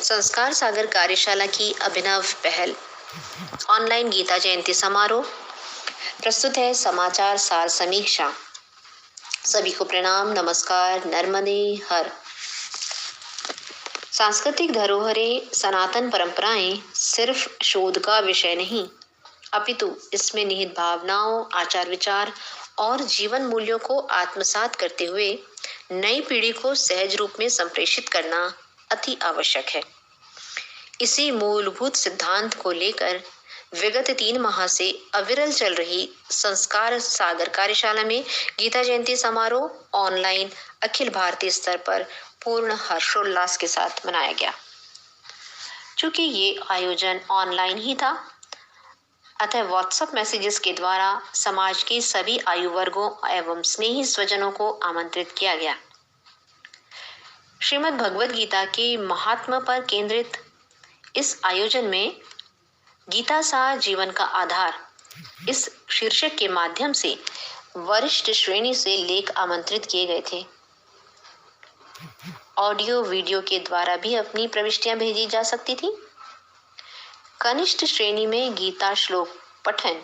संस्कार सागर कार्यशाला की अभिनव पहल ऑनलाइन गीता जयंती समारोह। प्रस्तुत है समाचार सार समीक्षा। सभी को प्रणाम, नमस्कार, नर्मदे हर। सांस्कृतिक धरोहरें, सनातन परंपराएं सिर्फ शोध का विषय नहीं, अपितु इसमें निहित भावनाओं, आचार विचार और जीवन मूल्यों को आत्मसात करते हुए नई पीढ़ी को सहज रूप में संप्रेषित करना अति आवश्यक है। इसी मूलभूत सिद्धांत को लेकर विगत 3 माह से अविरल चल रही संस्कार सागर कार्यशाला में गीता जयंती समारोह ऑनलाइन अखिल भारतीय स्तर पर पूर्ण हर्षोल्लास के साथ मनाया गया। चूंकि ये आयोजन ऑनलाइन ही था, अतः व्हाट्सएप मैसेजेस के द्वारा समाज के सभी आयु वर्गों एवं स्नेही स्वजनों को आमंत्रित किया गया। श्रीमद् भगवद गीता के महात्मा पर केंद्रित इस आयोजन में गीता सार जीवन का आधार इस शीर्षक के माध्यम से वरिष्ठ श्रेणी से लेख आमंत्रित किए गए थे। ऑडियो वीडियो के द्वारा भी अपनी प्रविष्टियां भेजी जा सकती थी। कनिष्ठ श्रेणी में गीता श्लोक पठन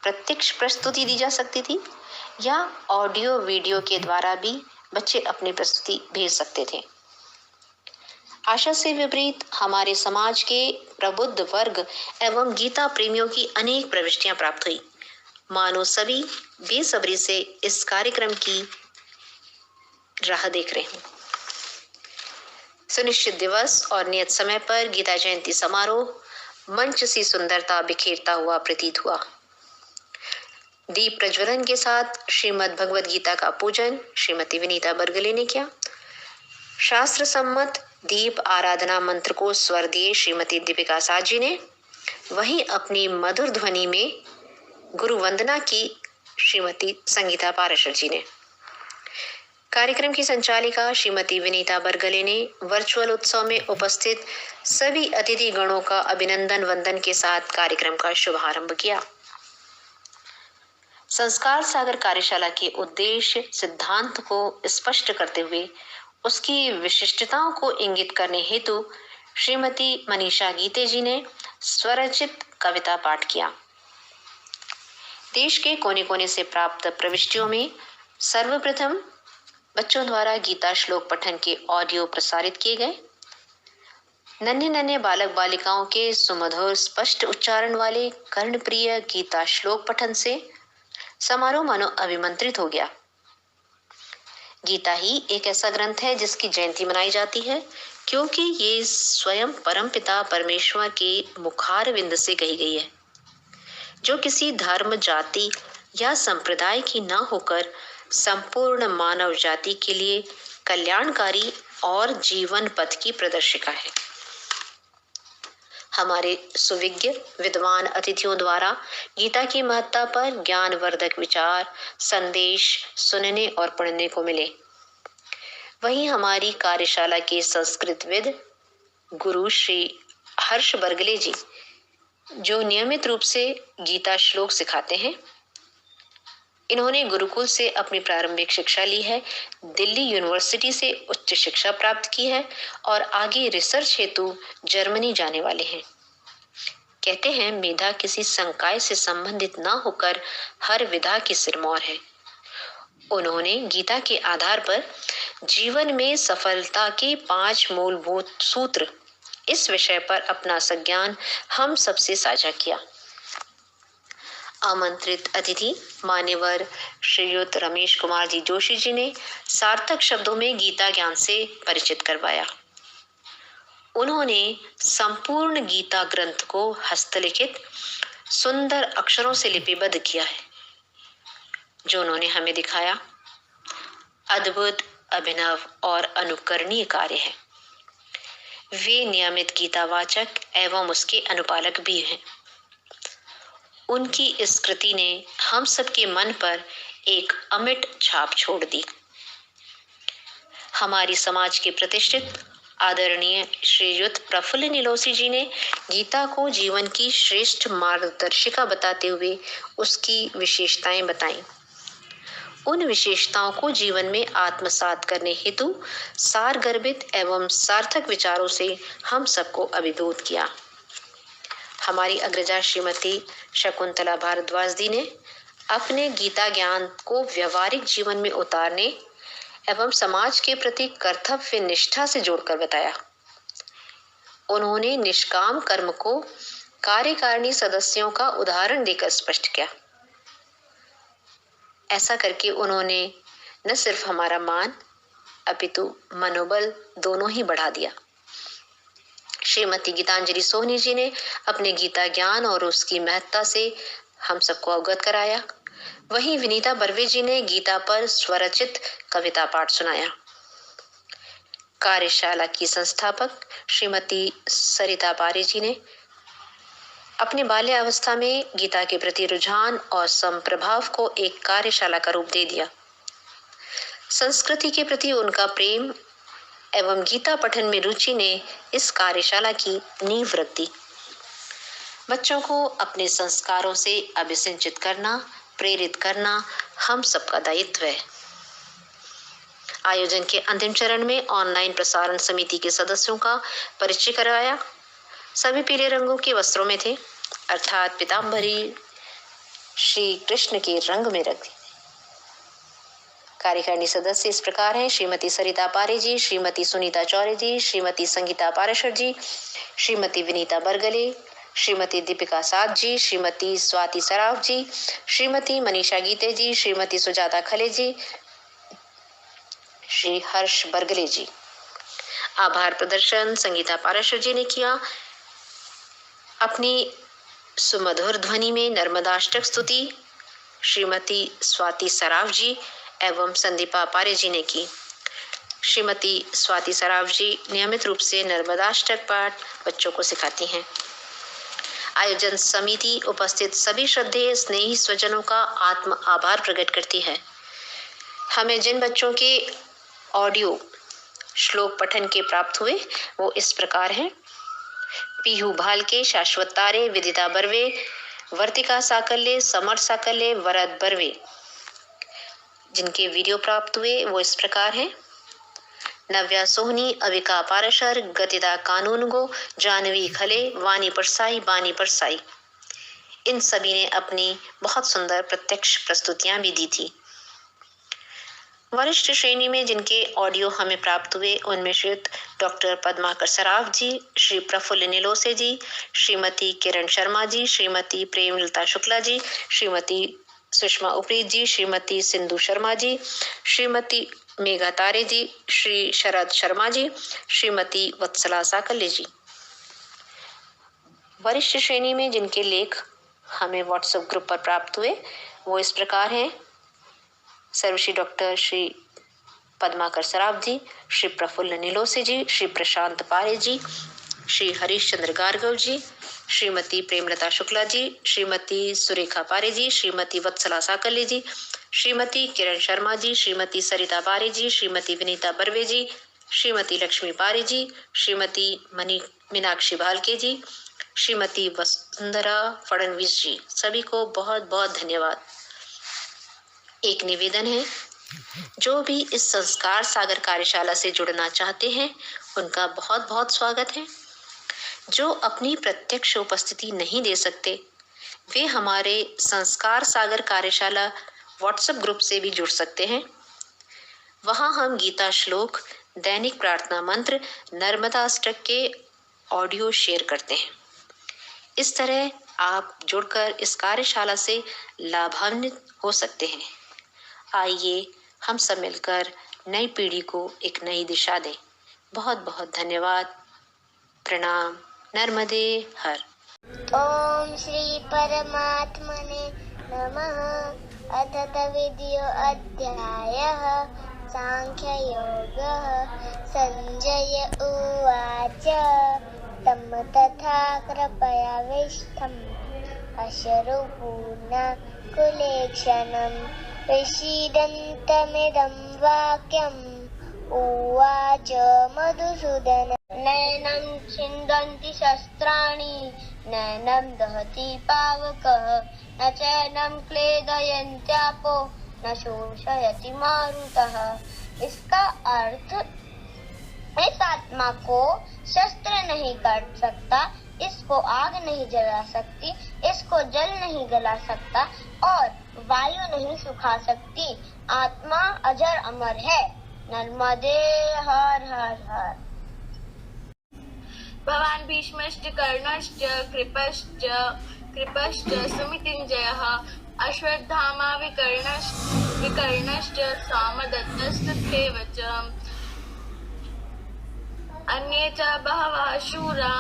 प्रत्यक्ष प्रस्तुति दी जा सकती थी या ऑडियो वीडियो के द्वारा भी बच्चे अपनी प्रस्तुति भेज सकते थे। आशा से विपरीत हमारे समाज के प्रबुद्ध वर्ग एवं गीता प्रेमियों की अनेक प्रविष्टियां प्राप्त हुई। मानो सभी बेसब्री से इस कार्यक्रम की राह देख रहे हैं। सुनिश्चित दिवस और नियत समय पर गीता जयंती समारोह मंच सी सुंदरता बिखेरता हुआ प्रतीत हुआ। दीप प्रज्वलन के साथ श्रीमद् भगवद गीता का पूजन श्रीमती विनीता बरगले ने किया। शास्त्र सम्मत दीप आराधना मंत्र को स्वर दिए श्रीमती दीपिका साजी ने, वहीं अपनी मधुर ध्वनि में गुरु वंदना की श्रीमती संगीता पाराशर जी ने। कार्यक्रम की संचालिका श्रीमती विनीता बरगले ने वर्चुअल उत्सव में उपस्थित सभी अतिथि गणों का अभिनंदन वंदन के साथ कार्यक्रम का शुभारंभ किया। संस्कार सागर कार्यशाला के उद्देश्य सिद्धांत को स्पष्ट करते हुए उसकी विशिष्टताओं को इंगित करने हेतु श्रीमती मनीषा गीते जी ने स्वरचित कविता पाठ किया। देश के कोने कोने से प्राप्त प्रविष्टियों में सर्वप्रथम बच्चों द्वारा गीता श्लोक पठन के ऑडियो प्रसारित किए गए। नन्हे नन्हे बालक बालिकाओं के सुमधुर स्पष्ट उच्चारण वाले कर्णप्रिय गीता श्लोक पठन से समारोह मानो अभिमंत्रित हो गया। गीता ही एक ऐसा ग्रंथ है जिसकी जयंती मनाई जाती है, क्योंकि ये स्वयं परमपिता परमेश्वर के मुखारविंद से कही गई है, जो किसी धर्म, जाति या संप्रदाय की न होकर संपूर्ण मानव जाति के लिए कल्याणकारी और जीवन पथ की प्रदर्शिका है। हमारे सुविज्ञ विद्वान अतिथियों द्वारा गीता की महत्ता पर ज्ञानवर्धक विचार संदेश सुनने और पढ़ने को मिले। वहीं हमारी कार्यशाला के संस्कृतविद गुरु श्री हर्ष बरगले जी, जो नियमित रूप से गीता श्लोक सिखाते हैं, इन्होंने गुरुकुल से अपनी प्रारंभिक शिक्षा ली है, दिल्ली यूनिवर्सिटी से उच्च शिक्षा प्राप्त की है और आगे रिसर्च हेतु जर्मनी जाने वाले हैं। कहते हैं, मेधा किसी संकाय से संबंधित न होकर हर विधा की सिरमौर है। उन्होंने गीता के आधार पर जीवन में सफलता के 5 मूलभूत सूत्र इस विषय पर अपना संज्ञान हम सबसे साझा किया। आमंत्रित अतिथि मान्यवर श्रीयुत रमेश कुमार जी जोशी जी ने सार्थक शब्दों में गीता ज्ञान से परिचित करवाया। उन्होंने संपूर्ण गीता ग्रंथ को हस्तलिखित सुंदर अक्षरों से लिपिबद्ध किया है, जो उन्होंने हमें दिखाया अद्भुत, अभिनव और अनुकरणीय कार्य है। वे नियमित गीतावाचक एवं उसके अनुपालक भी हैं। उनकी इस कृति ने हम सबके मन पर एक अमिट छाप छोड़ दी। हमारी समाज के प्रतिष्ठित आदरणीय श्रीयुत प्रफुल्ल निलोसी जी ने गीता को जीवन की श्रेष्ठ मार्गदर्शिका बताते हुए उसकी विशेषताएं बताई। उन विशेषताओं को जीवन में आत्मसात करने हेतु सारगर्भित एवं सार्थक विचारों से हम सबको अभिभूत किया। हमारी अग्रजा श्रीमती शकुंतला भारद्वाज जी ने अपने गीता ज्ञान को व्यवहारिक जीवन में उतारने एवं समाज के प्रति कर्तव्य निष्ठा से जोड़कर बताया। उन्होंने निष्काम कर्म को कार्यकारिणी सदस्यों का उदाहरण देकर स्पष्ट किया। ऐसा करके उन्होंने न सिर्फ हमारा मान अपितु मनोबल दोनों ही बढ़ा दिया। श्रीमती गीतांजलि सोहनी जी ने अपने गीता ज्ञान और उसकी महत्ता से हम सबको अवगत कराया। वहीं विनीता बर्वे जी ने गीता पर स्वरचित कविता पाठ सुनाया। कार्यशाला की संस्थापक श्रीमती सरिता पारे जी ने अपने बाल्यावस्था में गीता के प्रति रुझान और संप्रभाव को एक कार्यशाला का रूप दे दिया। संस्कृति के प्रति उनका प्रेम एवं गीता पठन में रुचि ने इस कार्यशाला की नींव रख दी। बच्चों को अपने संस्कारों से अभिसिंचित करना, प्रेरित करना हम सबका दायित्व है। आयोजन के अंतिम चरण में ऑनलाइन प्रसारण समिति के सदस्यों का परिचय करवाया। सभी पीले रंगों के वस्त्रों में थे, अर्थात पीतांबरी श्री कृष्ण के रंग में रख दी। कार्यकारिणी सदस्य इस प्रकार हैं: श्रीमती सरिता पारे जी, श्रीमती सुनीता चौरे जी, श्रीमती संगीता पाराशर जी, श्रीमती विनीता बरगले, श्रीमती दीपिका साध जी, श्रीमती स्वाति सराफ जी, श्रीमती मनीषा गीते जी, श्रीमती सुजाता खले जी, श्री हर्ष बरगले जी। आभार प्रदर्शन संगीता पाराशर जी ने किया। अपनी सुमधुर ध्वनि में नर्मदाष्टक स्तुति श्रीमती स्वाति सराफ जी एवं संदीपा पारे जी ने की। श्रीमती स्वाति सराफ जी नियमित रूप से नर्मदाष्टक पाठ बच्चों को सिखाती हैं। आयोजन समिति उपस्थित सभी श्रद्धेय स्नेही स्वजनों का आत्म आभार प्रकट करती है। हमें जिन बच्चों के ऑडियो श्लोक पठन के प्राप्त हुए वो इस प्रकार हैं: पीहू भालके, शाश्वत तारे, विदिता बर्वे, वर्तिका साकल्य, समर साकल्य, वरद बर्वे। जिनके वीडियो प्राप्त हुए वो इस प्रकार हैं: नव्या सोहनी, अविका पाराशर, गतिदा कानूनगो, जानवी खले, वानी परसाई, बानी परसाई। इन सभी ने अपनी बहुत सुंदर प्रत्यक्ष प्रस्तुतियां भी दी थी। वरिष्ठ श्रेणी में जिनके ऑडियो हमें प्राप्त हुए उनमें श्रीयुत डॉक्टर पद्माकर सराफ जी, श्री प्रफुल्ल निलोसे जी, श्रीमती किरण शर्मा जी, श्रीमती प्रेमलता शुक्ला जी, श्रीमती सुषमा उपरीत जी, श्रीमती सिंधु शर्मा जी, श्रीमती मेघा तारे जी, श्री शरद शर्मा जी, श्रीमती वत्सला साकल्य जी। वरिष्ठ श्रेणी में जिनके लेख हमें व्हाट्सएप ग्रुप पर प्राप्त हुए वो इस प्रकार हैं: सर्वश्री डॉक्टर श्री पद्माकर सराफ जी, श्री प्रफुल्ल निलोसे जी, श्री प्रशांत पारे जी, श्री हरीश चंद्र गार्गव जी, श्रीमती प्रेमलता शुक्ला जी, श्रीमती सुरेखा पारे जी, श्रीमती वत्सला साकल्य जी, श्रीमती किरण शर्मा जी, श्रीमती सरिता पारे जी, श्रीमती विनीता बर्वे जी, श्रीमती लक्ष्मी पारे जी, श्रीमती मीनाक्षी भालके जी, श्रीमती वसुंधरा फडणवीस जी। सभी को बहुत बहुत धन्यवाद। एक निवेदन है, जो भी इस संस्कार सागर कार्यशाला से जुड़ना चाहते हैं उनका बहुत बहुत स्वागत है। जो अपनी प्रत्यक्ष उपस्थिति नहीं दे सकते वे हमारे संस्कार सागर कार्यशाला व्हाट्सएप ग्रुप से भी जुड़ सकते हैं। वहां हम गीता श्लोक, दैनिक प्रार्थना मंत्र, नर्मदाष्टक के ऑडियो शेयर करते हैं। इस तरह आप जुड़कर इस कार्यशाला से लाभान्वित हो सकते हैं। आइए हम सब मिलकर नई पीढ़ी को एक नई दिशा दें। बहुत बहुत धन्यवाद। प्रणाम। नर्मदे हर। ओम श्री परमात्मने नमः। अथ तविद्यो अध्यायः सांख्ययोगः। संजय उवाच तं तथा कृपयाविष्ठम् अश्रुपूर्णा कुलेक्षणम् विषीदन्तमिदं वाक्यम् उवाच मधुसूदन। नैनं छिन्दन्ति शस्त्राणि नैनं दहति पावकः न चैनं क्लेदयन्त्यापो न शोषयति मारुतः। इसका अर्थ, इस आत्मा को शस्त्र नहीं काट सकता, इसको आग नहीं जला सकती, इसको जल नहीं गला सकता और वायु नहीं सुखा सकती। आत्मा अजर अमर है। नर्मदे हर हर हर। भवान् भीष्मश्च कर्णश्च कृपश्च सुमितिञ्जयः अश्वत्थामा विकर्णश्च सोमदत्तस्तथैव च अन्ये च बहवः शूरा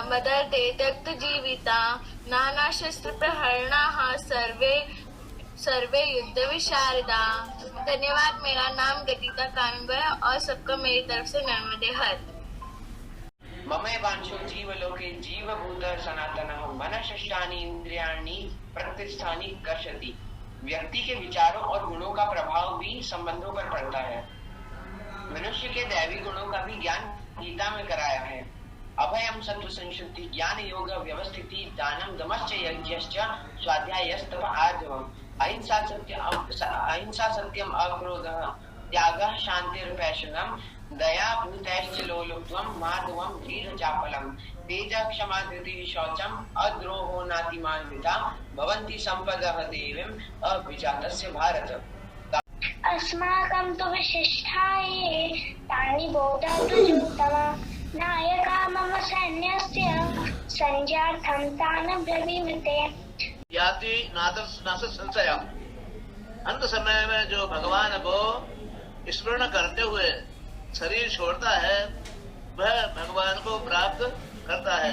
मदर्ते त्यक्तजीविता नानाशस्त्रप्रहरणाः सर्वे युद्ध विशारदा। धन्यवाद। मेरा नाम गीता कानूनगो है और सबको मेरी तरफ से नर्मदे हर। ममे वांशो जीवलोके जीवभूतः सनातनः मनःषष्ठानि इंद्रियाणि प्रतिष्ठानि कर्षति। व्यक्ति के विचारों और गुणों का प्रभाव भी संबंधों पर पड़ता है। मनुष्य के दैवी गुणों का भी ज्ञान गीता में कराया है। अभयम सत्व संशुद्धि ज्ञान योग व्यवस्थिति दानम दमश्च यज्ञश्च स्वाध्यायस्तप आर्जवम् अहिंसा सत्यम अक्रोधः त्यागः शान्तिर्पैशुनम् दया भूतैश्च लोलुप्त्वम् माधवम् धीरचापलम् तेजः क्षमा धृतिः शौचम् अद्रोहो नातिमान्विता भवन्ति सम्पदः देवीम् अभिजातस्य भारत। अस्माकं तु विशिष्टाये तानि बोधतुजुत्तमा नायका मम सैन्यस्य संज्ञार्थं तान् ब्रवीमते। याति नाश संशय। अंत समय में जो भगवान को स्मरण करते हुए शरीर छोड़ता है वह भगवान को प्राप्त करता है।